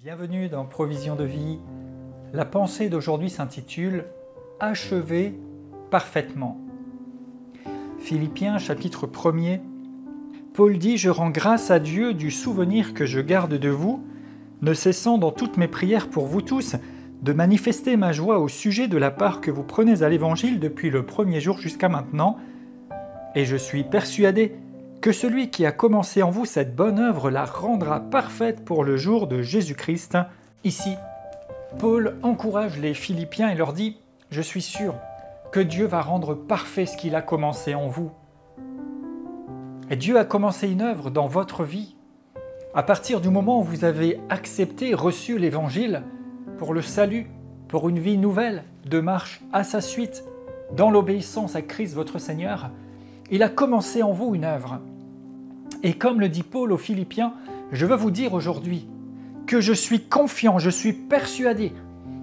Bienvenue dans Provision de vie. La pensée d'aujourd'hui s'intitule « Achever parfaitement ». Philippiens chapitre 1er. Paul dit « Je rends grâce à Dieu du souvenir que je garde de vous, ne cessant dans toutes mes prières pour vous tous, de manifester ma joie au sujet de la part que vous prenez à l'Évangile depuis le premier jour jusqu'à maintenant, et je suis persuadé que celui qui a commencé en vous cette bonne œuvre la rendra parfaite pour le jour de Jésus-Christ. » Ici, Paul encourage les Philippiens et leur dit « Je suis sûr que Dieu va rendre parfait ce qu'il a commencé en vous. » Et Dieu a commencé une œuvre dans votre vie. À partir du moment où vous avez accepté et reçu l'Évangile pour le salut, pour une vie nouvelle, de marche à sa suite, dans l'obéissance à Christ votre Seigneur, il a commencé en vous une œuvre. Et comme le dit Paul aux Philippiens, je veux vous dire aujourd'hui que je suis confiant, je suis persuadé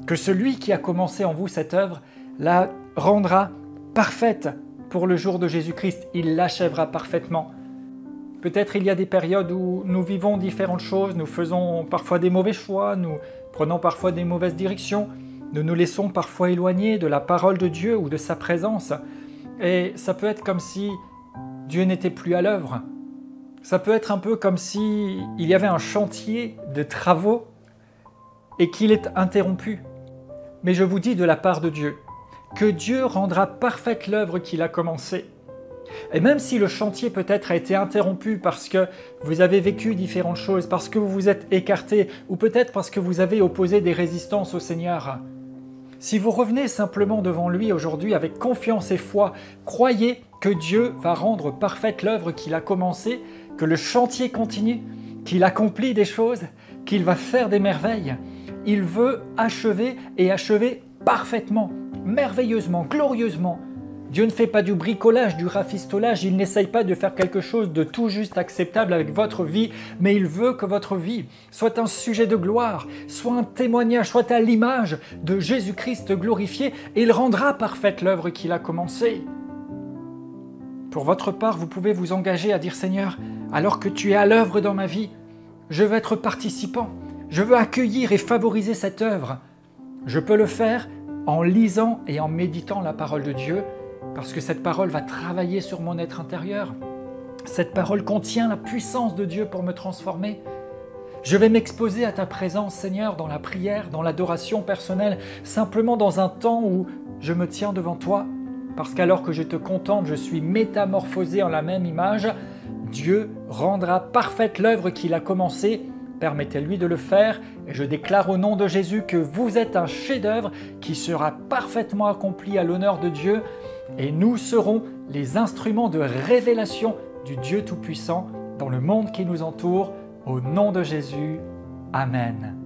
que celui qui a commencé en vous cette œuvre la rendra parfaite pour le jour de Jésus-Christ. Il l'achèvera parfaitement. Peut-être il y a des périodes où nous vivons différentes choses, nous faisons parfois des mauvais choix, nous prenons parfois des mauvaises directions, nous nous laissons parfois éloigner de la parole de Dieu ou de sa présence. Et ça peut être comme si Dieu n'était plus à l'œuvre. Ça peut être un peu comme si il y avait un chantier de travaux et qu'il est interrompu. Mais je vous dis de la part de Dieu, que Dieu rendra parfaite l'œuvre qu'il a commencée. Et même si le chantier peut-être a été interrompu parce que vous avez vécu différentes choses, parce que vous vous êtes écarté, ou peut-être parce que vous avez opposé des résistances au Seigneur, si vous revenez simplement devant lui aujourd'hui avec confiance et foi, croyez que Dieu va rendre parfaite l'œuvre qu'il a commencée, que le chantier continue, qu'il accomplit des choses, qu'il va faire des merveilles. Il veut achever et achever parfaitement, merveilleusement, glorieusement. Dieu ne fait pas du bricolage, du rafistolage, il n'essaye pas de faire quelque chose de tout juste acceptable avec votre vie, mais il veut que votre vie soit un sujet de gloire, soit un témoignage, soit à l'image de Jésus-Christ glorifié, et il rendra parfaite l'œuvre qu'il a commencée. Pour votre part, vous pouvez vous engager à dire « Seigneur, alors que tu es à l'œuvre dans ma vie, je veux être participant, je veux accueillir et favoriser cette œuvre. Je peux le faire en lisant et en méditant la parole de Dieu, parce que cette parole va travailler sur mon être intérieur. Cette parole contient la puissance de Dieu pour me transformer. Je vais m'exposer à ta présence, Seigneur, dans la prière, dans l'adoration personnelle, simplement dans un temps où je me tiens devant toi, parce qu'alors que je te contemple, je suis métamorphosé en la même image. Dieu rendra parfaite l'œuvre qu'il a commencée. Permettez-lui de le faire, et je déclare au nom de Jésus que vous êtes un chef-d'œuvre qui sera parfaitement accompli à l'honneur de Dieu, et nous serons les instruments de révélation du Dieu Tout-Puissant dans le monde qui nous entoure. Au nom de Jésus, Amen.